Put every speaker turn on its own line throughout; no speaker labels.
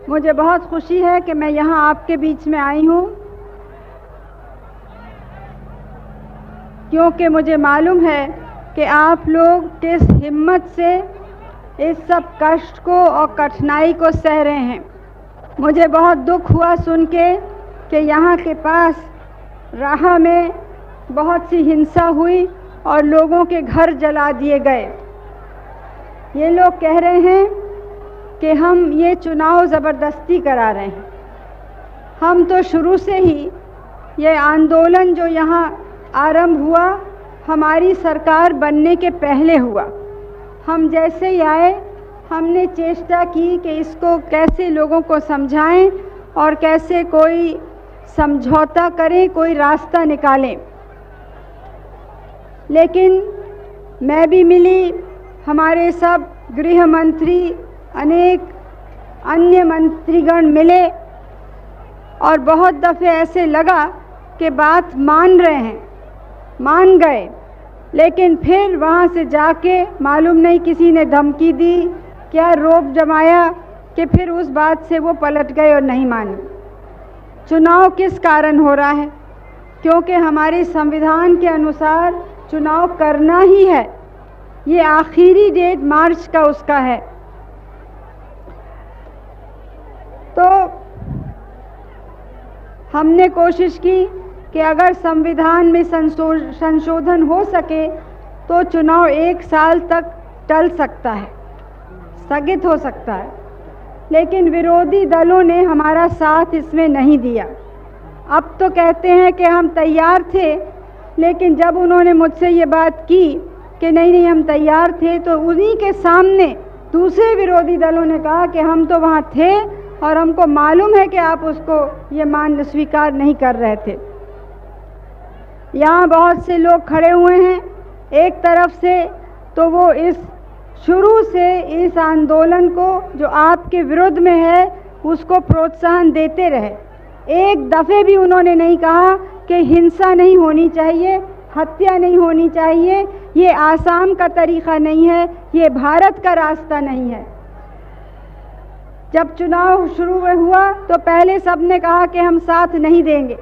मुझे बहुत खुशी है कि मैं यहाँ आपके बीच में आई हूँ, क्योंकि मुझे मालूम है कि आप लोग किस हिम्मत से इस सब कष्ट को और कठिनाई को सह रहे हैं। मुझे बहुत दुख हुआ सुन के कि यहाँ के पास राह में बहुत सी हिंसा हुई और लोगों के घर जला दिए गए। ये लोग कह रहे हैं कि हम ये चुनाव ज़बरदस्ती करा रहे हैं। हम तो शुरू से ही ये आंदोलन जो यहाँ आरंभ हुआ हमारी सरकार बनने के पहले हुआ। हम जैसे ही आए हमने चेष्टा की कि इसको कैसे लोगों को समझाएं और कैसे कोई समझौता करें, कोई रास्ता निकालें। लेकिन मैं भी मिली, हमारे सब गृह मंत्री, अनेक अन्य मंत्रीगण मिले और बहुत दफ़े ऐसे लगा कि बात मान रहे हैं, मान गए, लेकिन फिर वहाँ से जाके मालूम नहीं किसी ने धमकी दी, क्या रोब जमाया कि फिर उस बात से वो पलट गए और नहीं माने। चुनाव किस कारण हो रहा है? क्योंकि हमारे संविधान के अनुसार चुनाव करना ही है। ये आखिरी डेट मार्च का उसका है। तो हमने कोशिश की कि अगर संविधान में संशोधन हो सके तो चुनाव 1 साल तक टल सकता है, स्थगित हो सकता है। लेकिन विरोधी दलों ने हमारा साथ इसमें नहीं दिया। अब तो कहते हैं कि हम तैयार थे, लेकिन जब उन्होंने मुझसे ये बात की कि नहीं हम तैयार थे, तो उन्हीं के सामने दूसरे विरोधी दलों ने कहा कि हम तो वहाँ थे और हमको मालूम है कि आप उसको ये स्वीकार नहीं कर रहे थे। यहाँ बहुत से लोग खड़े हुए हैं, एक तरफ से तो वो इस शुरू से इस आंदोलन को जो आपके विरुद्ध में है उसको प्रोत्साहन देते रहे। एक दफ़े भी उन्होंने नहीं कहा कि हिंसा नहीं होनी चाहिए, हत्या नहीं होनी चाहिए, ये आसाम का तरीक़ा नहीं है, ये भारत का रास्ता नहीं है। जब चुनाव शुरू हुआ तो पहले सब ने कहा कि हम साथ नहीं देंगे।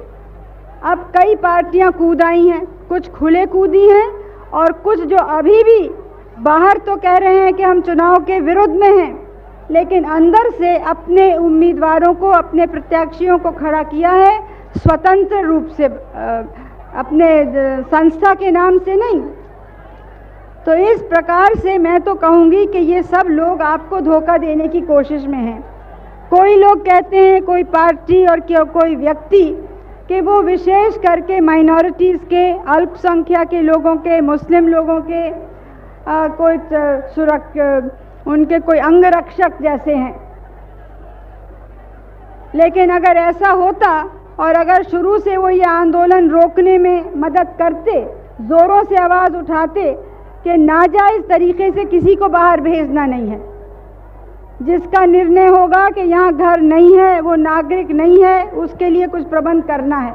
अब कई पार्टियां कूद आई हैं, कुछ खुले कूदी हैं और कुछ जो अभी भी बाहर तो कह रहे हैं कि हम चुनाव के विरुद्ध में हैं, लेकिन अंदर से अपने उम्मीदवारों को, अपने प्रत्याशियों को खड़ा किया है स्वतंत्र रूप से, अपने संस्था के नाम से नहीं। तो इस प्रकार से मैं तो कहूँगी कि ये सब लोग आपको धोखा देने की कोशिश में हैं। कोई लोग कहते हैं, कोई पार्टी और कोई व्यक्ति, कि वो विशेष करके माइनॉरिटीज़ के, अल्पसंख्यक के लोगों के, मुस्लिम लोगों के उनके कोई अंगरक्षक जैसे हैं। लेकिन अगर ऐसा होता और अगर शुरू से वो ये आंदोलन रोकने में मदद करते, ज़ोरों से आवाज़ उठाते कि नाजायज़ तरीक़े से किसी को बाहर भेजना नहीं है, जिसका निर्णय होगा कि यहाँ घर नहीं है, वो नागरिक नहीं है, उसके लिए कुछ प्रबंध करना है।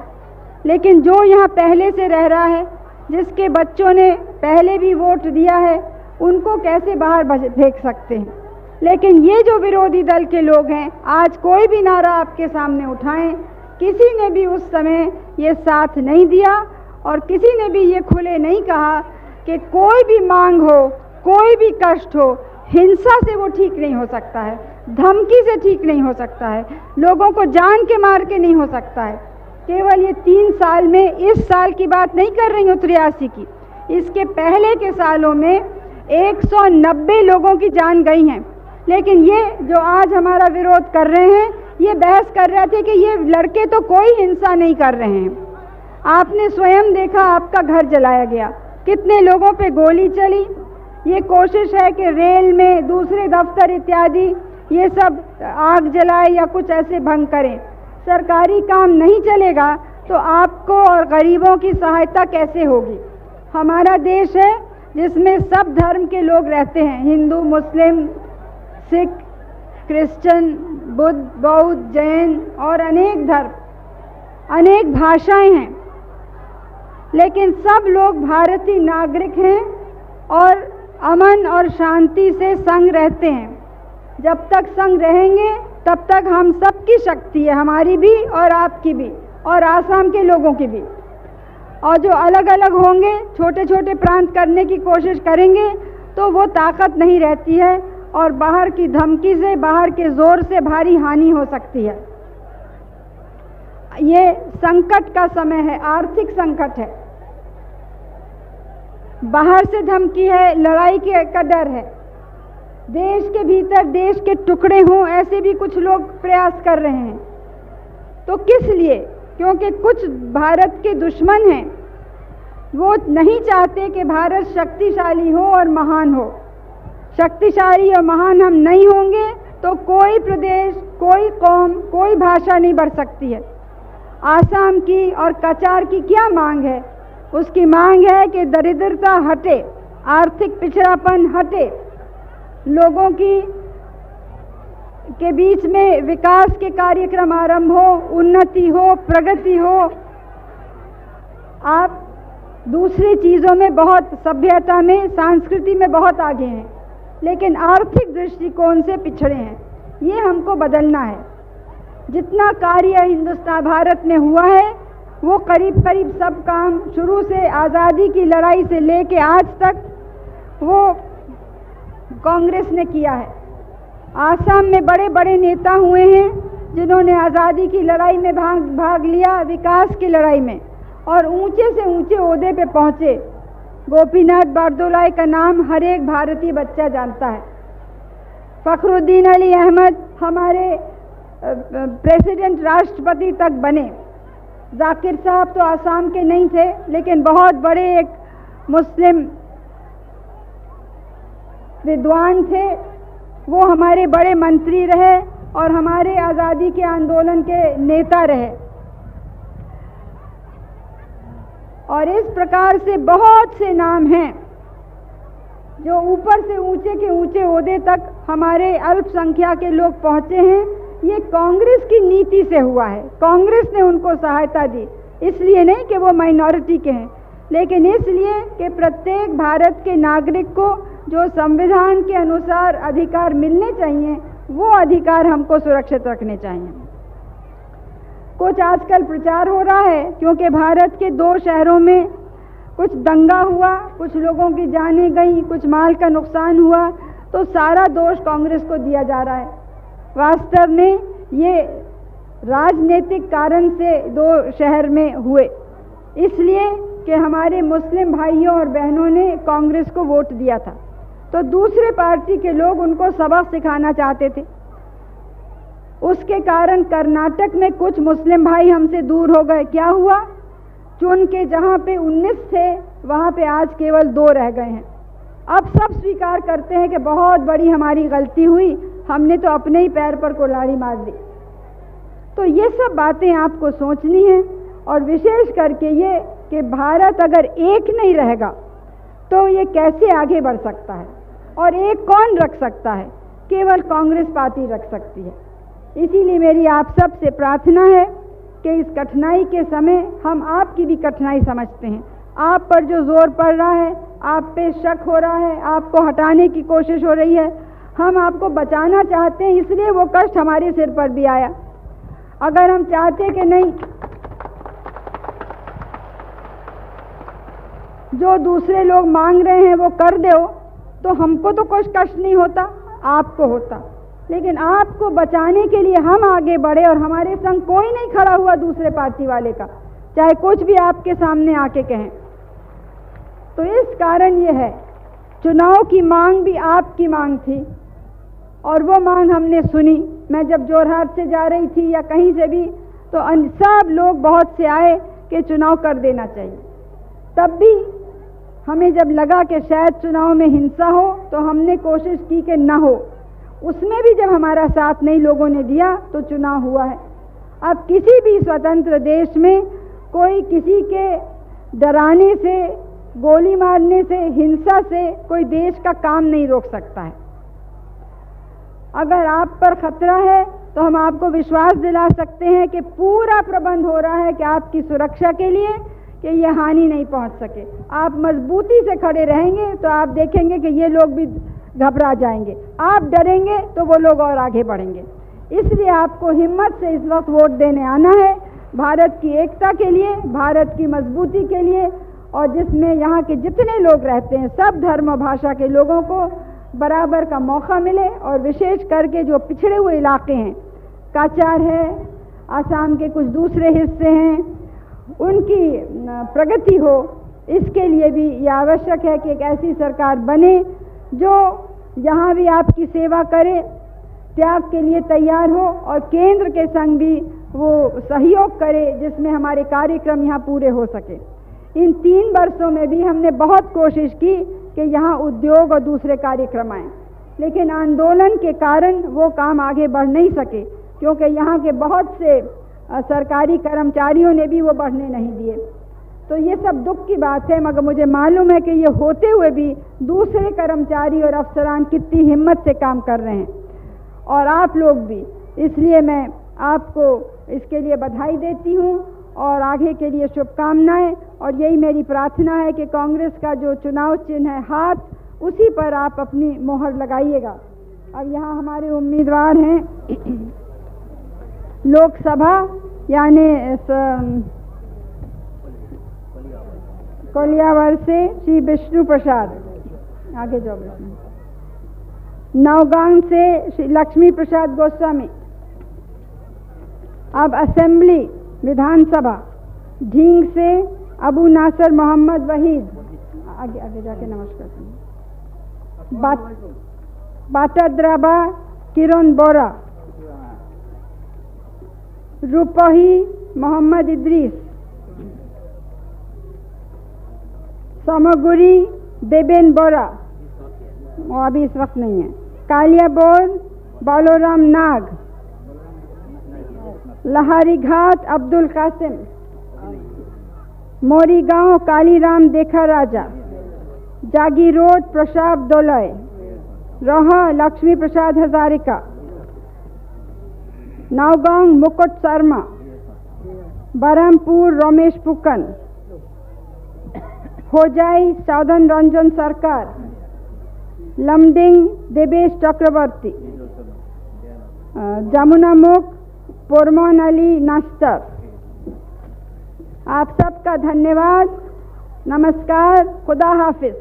लेकिन जो यहाँ पहले से रह रहा है, जिसके बच्चों ने पहले भी वोट दिया है, उनको कैसे बाहर फेंक सकते हैं? लेकिन ये जो विरोधी दल के लोग हैं, आज कोई भी नारा आपके सामने उठाएं, किसी ने भी उस समय ये साथ नहीं दिया और किसी ने भी ये खुले नहीं कहा कि कोई भी मांग हो, कोई भी कष्ट हो, हिंसा से वो ठीक नहीं हो सकता है, धमकी से ठीक नहीं हो सकता है, लोगों को जान के मार के नहीं हो सकता है। केवल ये 3 साल में, इस साल की बात नहीं कर रही हूँ 83 की, इसके पहले के सालों में 190 लोगों की जान गई हैं। लेकिन ये जो आज हमारा विरोध कर रहे हैं, ये बहस कर रहे थे कि ये लड़के तो कोई हिंसा नहीं कर रहे हैं। आपने स्वयं देखा, आपका घर जलाया गया, कितने लोगों पे गोली चली। ये कोशिश है कि रेल में, दूसरे दफ्तर इत्यादि ये सब आग जलाए या कुछ ऐसे भंग करें। सरकारी काम नहीं चलेगा तो आपको और गरीबों की सहायता कैसे होगी? हमारा देश है जिसमें सब धर्म के लोग रहते हैं, हिंदू, मुस्लिम, सिख, क्रिश्चियन, बुद्ध, बौद्ध, जैन और अनेक धर्म, अनेक भाषाएं हैं, लेकिन सब लोग भारतीय नागरिक हैं और अमन और शांति से संग रहते हैं। जब तक संग रहेंगे तब तक हम सबकी शक्ति है, हमारी भी और आपकी भी और आसाम के लोगों की भी। और जो अलग अलग होंगे, छोटे छोटे प्रांत करने की कोशिश करेंगे तो वो ताकत नहीं रहती है और बाहर की धमकी से, बाहर के जोर से भारी हानि हो सकती है। ये संकट का समय है, आर्थिक संकट है, बाहर से धमकी है, लड़ाई का डर है, देश के भीतर देश के टुकड़े हों ऐसे भी कुछ लोग प्रयास कर रहे हैं। तो किस लिए? क्योंकि कुछ भारत के दुश्मन हैं, वो नहीं चाहते कि भारत शक्तिशाली हो और महान हो। शक्तिशाली और महान हम नहीं होंगे तो कोई प्रदेश, कोई कौम, कोई भाषा नहीं बढ़ सकती है। आसाम की और कचार की क्या मांग है? उसकी मांग है कि दरिद्रता हटे, आर्थिक पिछड़ापन हटे, लोगों के बीच में विकास के कार्यक्रम आरंभ हो, उन्नति हो, प्रगति हो। आप दूसरी चीज़ों में बहुत, सभ्यता में, संस्कृति में बहुत आगे हैं, लेकिन आर्थिक दृष्टिकोण से पिछड़े हैं। ये हमको बदलना है। जितना कार्य हिंदुस्तान, भारत में हुआ है, वो करीब करीब सब काम शुरू से आज़ादी की लड़ाई से लेके आज तक वो कांग्रेस ने किया है। आसाम में बड़े बड़े नेता हुए हैं जिन्होंने आज़ादी की लड़ाई में भाग लिया, विकास की लड़ाई में, और ऊंचे से ऊंचे ओहदे पे पहुंचे। गोपीनाथ बारदोलाई का नाम हर एक भारतीय बच्चा जानता है। फखरुद्दीन अली अहमद हमारे प्रेसिडेंट, राष्ट्रपति तक बने। जाकिर साहब तो आसाम के नहीं थे, लेकिन बहुत बड़े एक मुस्लिम विद्वान थे। वो हमारे बड़े मंत्री रहे और हमारे आज़ादी के आंदोलन के नेता रहे। और इस प्रकार से बहुत से नाम हैं जो ऊपर से ऊंचे के ऊंचे ओहदे तक हमारे अल्पसंख्या के लोग पहुंचे हैं। ये कांग्रेस की नीति से हुआ है। कांग्रेस ने उनको सहायता दी, इसलिए नहीं कि वो माइनॉरिटी के हैं, लेकिन इसलिए कि प्रत्येक भारत के नागरिक को जो संविधान के अनुसार अधिकार मिलने चाहिए, वो अधिकार हमको सुरक्षित रखने चाहिए। कुछ आजकल प्रचार हो रहा है क्योंकि भारत के 2 शहरों में कुछ दंगा हुआ, कुछ लोगों की जानें गई, कुछ माल का नुकसान हुआ, तो सारा दोष कांग्रेस को दिया जा रहा है। वास्तव में ये राजनीतिक कारण से 2 शहर में हुए, इसलिए कि हमारे मुस्लिम भाइयों और बहनों ने कांग्रेस को वोट दिया था, तो दूसरे पार्टी के लोग उनको सबक सिखाना चाहते थे। उसके कारण कर्नाटक में कुछ मुस्लिम भाई हमसे दूर हो गए। क्या हुआ? चुन के जहाँ पे 19 थे, वहाँ पे आज केवल 2 रह गए हैं। अब सब स्वीकार करते हैं कि बहुत बड़ी हमारी गलती हुई, हमने तो अपने ही पैर पर कुल्हाड़ी मार दी। तो ये सब बातें आपको सोचनी है, और विशेष करके ये कि भारत अगर एक नहीं रहेगा तो ये कैसे आगे बढ़ सकता है, और एक कौन रख सकता है? केवल कांग्रेस पार्टी रख सकती है। इसीलिए मेरी आप सब से प्रार्थना है कि इस कठिनाई के समय हम आपकी भी कठिनाई समझते हैं। आप पर जो जोर पड़ रहा है, आप पे शक हो रहा है, आपको हटाने की कोशिश हो रही है, हम आपको बचाना चाहते हैं, इसलिए वो कष्ट हमारे सिर पर भी आया। अगर हम चाहते कि नहीं, जो दूसरे लोग मांग रहे हैं वो कर दो, तो हमको तो कुछ कष्ट नहीं होता, आपको होता। लेकिन आपको बचाने के लिए हम आगे बढ़े और हमारे संग कोई नहीं खड़ा हुआ दूसरे पार्टी वाले का, चाहे कुछ भी आपके सामने आके कहें। तो इस कारण ये है, चुनाव की मांग भी आपकी मांग थी और वो मांग हमने सुनी। मैं जब जोरहाट से जा रही थी या कहीं से भी, तो सब लोग बहुत से आए कि चुनाव कर देना चाहिए। तब भी हमें जब लगा कि शायद चुनाव में हिंसा हो, तो हमने कोशिश की कि ना हो। उसमें भी जब हमारा साथ नहीं लोगों ने दिया तो चुनाव हुआ है। अब किसी भी स्वतंत्र देश में कोई किसी के डराने से, गोली मारने से, हिंसा से कोई देश का काम नहीं रोक सकता है। अगर आप पर खतरा है तो हम आपको विश्वास दिला सकते हैं कि पूरा प्रबंध हो रहा है कि आपकी सुरक्षा के लिए, कि ये हानि नहीं पहुंच सके। आप मजबूती से खड़े रहेंगे तो आप देखेंगे कि ये लोग भी घबरा जाएंगे। आप डरेंगे तो वो लोग और आगे बढ़ेंगे। इसलिए आपको हिम्मत से इस वक्त वोट देने आना है, भारत की एकता के लिए, भारत की मजबूती के लिए, और जिसमें यहाँ के जितने लोग रहते हैं सब धर्म और भाषा के लोगों को बराबर का मौका मिले, और विशेष करके जो पिछड़े हुए इलाके हैं, काचार है, आसाम के कुछ दूसरे हिस्से हैं, उनकी प्रगति हो। इसके लिए भी ये आवश्यक है कि एक ऐसी सरकार बने जो यहाँ भी आपकी सेवा करे, त्याग के लिए तैयार हो, और केंद्र के संग भी वो सहयोग करे जिसमें हमारे कार्यक्रम यहाँ पूरे हो सके। इन 3 वर्षों में भी हमने बहुत कोशिश की कि यहाँ उद्योग और दूसरे कार्यक्रम आएँ, लेकिन आंदोलन के कारण वो काम आगे बढ़ नहीं सके, क्योंकि यहाँ के बहुत से सरकारी कर्मचारियों ने भी वो बढ़ने नहीं दिए। तो ये सब दुख की बात है, मगर मुझे मालूम है कि ये होते हुए भी दूसरे कर्मचारी और अफसरान कितनी हिम्मत से काम कर रहे हैं, और आप लोग भी। इसलिए मैं आपको इसके लिए बधाई देती हूँ और आगे के लिए शुभकामनाएं, और यही मेरी प्रार्थना है कि कांग्रेस का जो चुनाव चिन्ह है हाथ, उसी पर आप अपनी मोहर लगाइएगा। अब यहाँ हमारे उम्मीदवार हैं लोकसभा, यानी कोलियावर से श्री विष्णु प्रसाद, आगे जाओ। नौगांव से श्री लक्ष्मी प्रसाद गोस्वामी। अब असेंबली विधानसभा ढींग से अबू नासर मोहम्मद वहीद, आगे आगे जाके नमस्कार। बाटाद्राबा किरण बोरा, रूपही मोहम्मद इद्रीस, समगुरी देवेन बोरा, वो अभी इस वक्त नहीं है। कालियाबोर बालोराम नाग, लहारी घाट अब्दुल कासिम, मोरीगांव कालीराम देखा राजा, जागी रोड प्रसाद दोलय, रोहा लक्ष्मी प्रसाद हजारिका, नौगांव मुकुट शर्मा, बरहमपुर रमेश पुकन, होजाई साधन रंजन सरकार, लमडिंग देवेश चक्रवर्ती, जमुनामुख पोरमोन अली नास्तर। आप सबका धन्यवाद, नमस्कार, खुदा हाफिज।